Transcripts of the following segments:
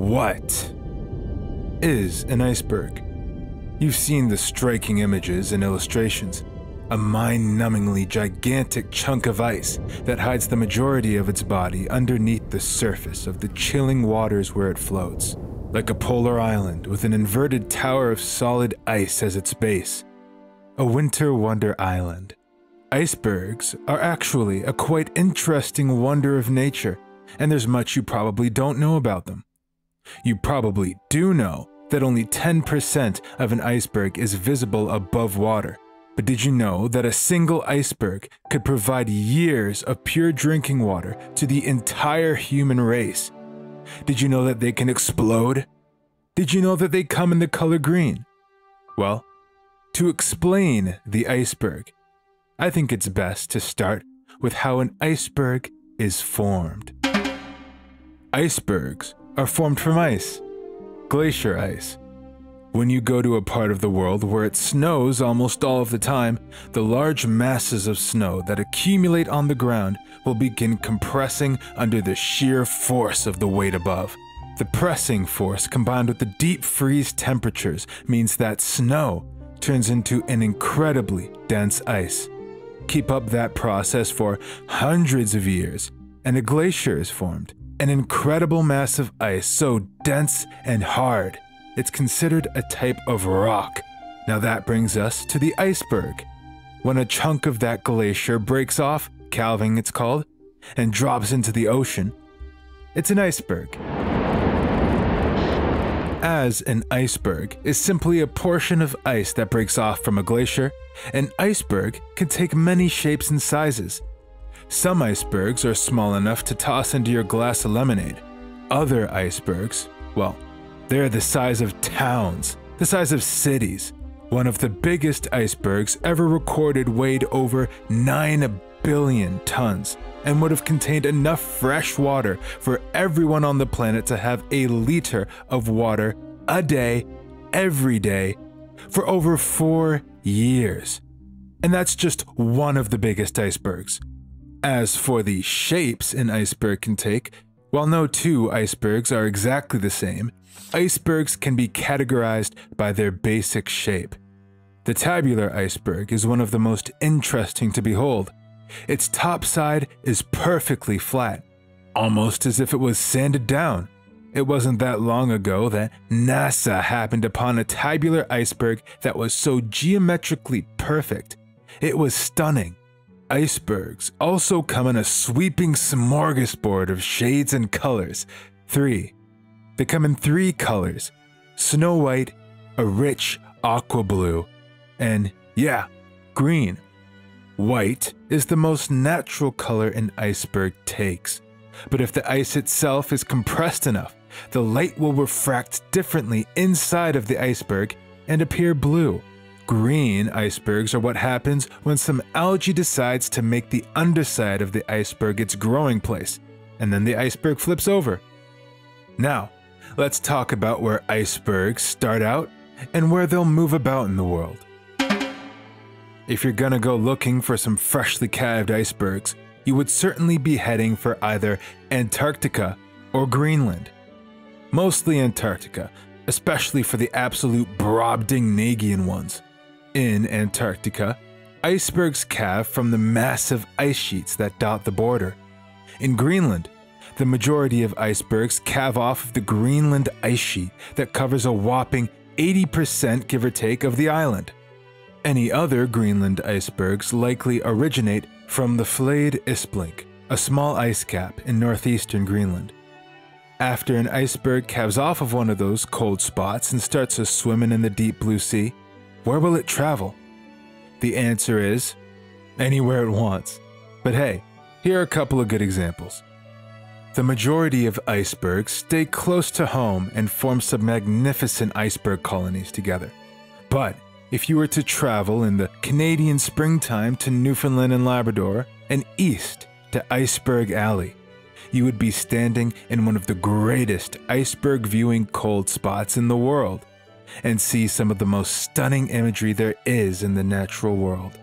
What is an iceberg? You've seen the striking images and illustrations. A mind-numbingly gigantic chunk of ice that hides the majority of its body underneath the surface of the chilling waters where it floats, like a polar island with an inverted tower of solid ice as its base. A winter wonder island. Icebergs are actually a quite interesting wonder of nature, and there's much you probably don't know about them. You probably do know that only 10% of an iceberg is visible above water. But did you know that a single iceberg could provide years of pure drinking water to the entire human race? Did you know that they can explode? Did you know that they come in the color green? Well, to explain the iceberg, I think it's best to start with how an iceberg is formed. Icebergs are formed from ice, glacier ice. When you go to a part of the world where it snows almost all of the time, the large masses of snow that accumulate on the ground will begin compressing under the sheer force of the weight above. The pressing force combined with the deep freeze temperatures means that snow turns into an incredibly dense ice. Keep up that process for hundreds of years, and a glacier is formed, an incredible mass of ice so dense and hard it's considered a type of rock. Now that brings us to the iceberg. When a chunk of that glacier breaks off, calving it's called, and drops into the ocean, it's an iceberg. As an iceberg is simply a portion of ice that breaks off from a glacier, an iceberg can take many shapes and sizes. Some icebergs are small enough to toss into your glass of lemonade. Other icebergs, well, they're the size of towns, the size of cities. One of the biggest icebergs ever recorded weighed over 9 billion tons and would have contained enough fresh water for everyone on the planet to have a liter of water a day, every day, for over 4 years. And that's just one of the biggest icebergs. As for the shapes an iceberg can take, while no two icebergs are exactly the same, icebergs can be categorized by their basic shape. The tabular iceberg is one of the most interesting to behold. Its top side is perfectly flat, almost as if it was sanded down. It wasn't that long ago that NASA happened upon a tabular iceberg that was so geometrically perfect. It was stunning. Icebergs also come in a sweeping smorgasbord of shades and colors. 3. They come in 3 colors: snow white, a rich aqua blue, and yeah, green. White is the most natural color an iceberg takes, but if the ice itself is compressed enough, the light will refract differently inside of the iceberg and appear blue. Green icebergs are what happens when some algae decides to make the underside of the iceberg its growing place, and then the iceberg flips over. Now, let's talk about where icebergs start out and where they'll move about in the world. If you're gonna go looking for some freshly calved icebergs, you would certainly be heading for either Antarctica or Greenland. Mostly Antarctica, especially for the absolute Brobdingnagian ones. In Antarctica, icebergs calve from the massive ice sheets that dot the border. In Greenland, the majority of icebergs calve off of the Greenland ice sheet that covers a whopping 80%, give or take, of the island. Any other Greenland icebergs likely originate from the Flayed Isblink, a small ice cap in northeastern Greenland. After an iceberg calves off of one of those cold spots and starts a swimming in the deep blue sea, where will it travel? The answer is anywhere it wants. But hey, here are a couple of good examples. The majority of icebergs stay close to home and form some magnificent iceberg colonies together. But if you were to travel in the Canadian springtime to Newfoundland and Labrador and east to Iceberg Alley, you would be standing in one of the greatest iceberg viewing cold spots in the world and see some of the most stunning imagery there is in the natural world.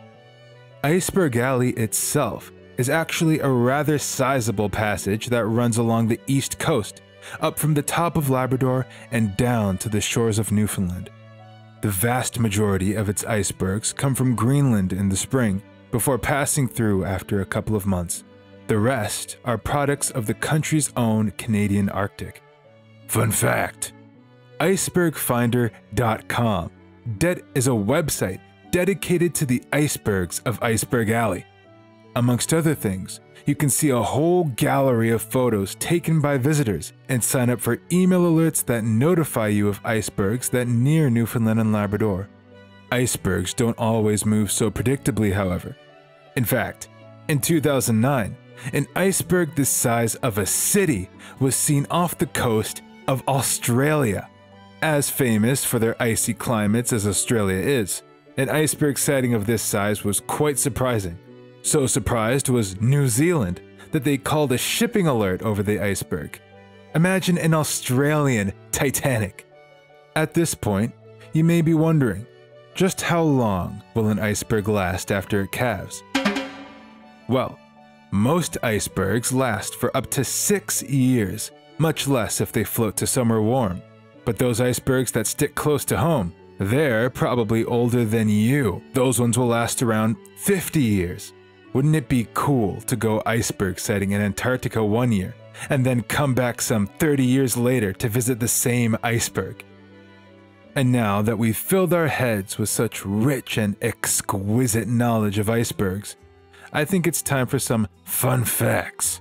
Iceberg Alley itself is actually a rather sizable passage that runs along the east coast up from the top of Labrador and down to the shores of Newfoundland. The vast majority of its icebergs come from Greenland in the spring, before passing through after a couple of months. The rest are products of the country's own Canadian Arctic. Fun fact: icebergfinder.com is a website dedicated to the icebergs of Iceberg Alley. Amongst other things, you can see a whole gallery of photos taken by visitors and sign up for email alerts that notify you of icebergs that near Newfoundland and Labrador. Icebergs don't always move so predictably, however. In fact, in 2009, an iceberg the size of a city was seen off the coast of Australia. As famous for their icy climates as Australia is, an iceberg sighting of this size was quite surprising. So surprised was New Zealand that they called a shipping alert over the iceberg. Imagine an Australian Titanic. At this point, you may be wondering, just how long will an iceberg last after it calves? Well, most icebergs last for up to 6 years, much less if they float to somewhere warm. But those icebergs that stick close to home, they're probably older than you. Those ones will last around 50 years. Wouldn't it be cool to go iceberg sighting in Antarctica 1 year, and then come back some 30 years later to visit the same iceberg? And now that we've filled our heads with such rich and exquisite knowledge of icebergs, I think it's time for some fun facts.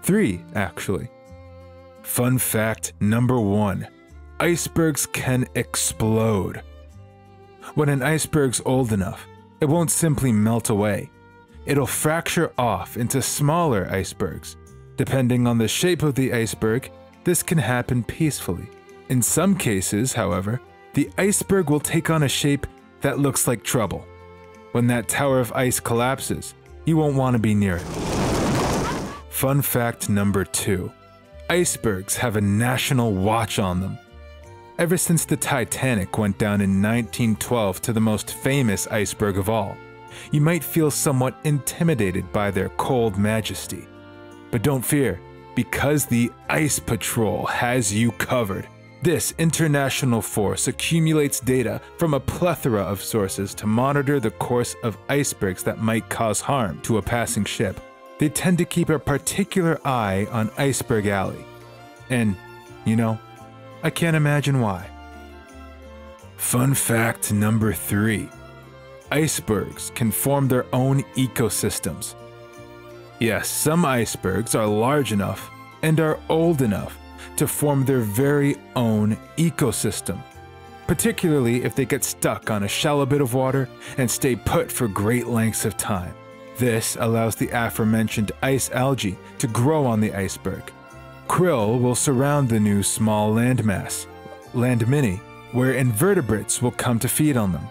3, actually. Fun fact number 1. Icebergs can explode. When an iceberg's old enough, it won't simply melt away. It'll fracture off into smaller icebergs. Depending on the shape of the iceberg, this can happen peacefully. In some cases, however, the iceberg will take on a shape that looks like trouble. When that tower of ice collapses, you won't want to be near it. Fun fact number 2. Icebergs have a national watch on them. Ever since the Titanic went down in 1912 to the most famous iceberg of all, you might feel somewhat intimidated by their cold majesty. But don't fear, because the Ice Patrol has you covered. This international force accumulates data from a plethora of sources to monitor the course of icebergs that might cause harm to a passing ship. They tend to keep a particular eye on Iceberg Alley. And, you know, I can't imagine why. Fun fact number 3. Icebergs can form their own ecosystems. Yes, some icebergs are large enough and are old enough to form their very own ecosystem, particularly if they get stuck on a shallow bit of water and stay put for great lengths of time. This allows the aforementioned ice algae to grow on the iceberg. Krill will surround the new small landmass, land mini, where invertebrates will come to feed on them.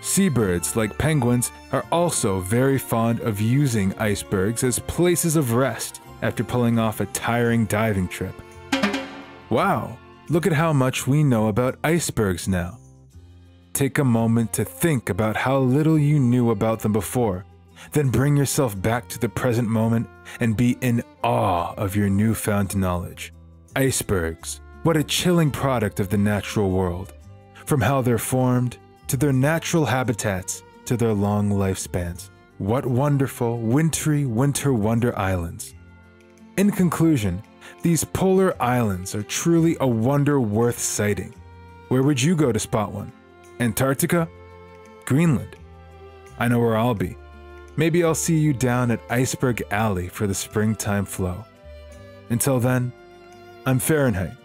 Seabirds, like penguins, are also very fond of using icebergs as places of rest after pulling off a tiring diving trip. Wow, look at how much we know about icebergs now. Take a moment to think about how little you knew about them before, then bring yourself back to the present moment and be in awe of your newfound knowledge. Icebergs, what a chilling product of the natural world. From how they're formed, to their natural habitats, to their long lifespans. What wonderful, wintry winter wonder islands. In conclusion, these polar islands are truly a wonder worth sighting. Where would you go to spot one? Antarctica? Greenland? I know where I'll be. Maybe I'll see you down at Iceberg Alley for the springtime flow. Until then, I'm Fahrenheit,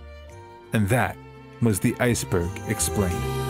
and that was the Iceberg Explained.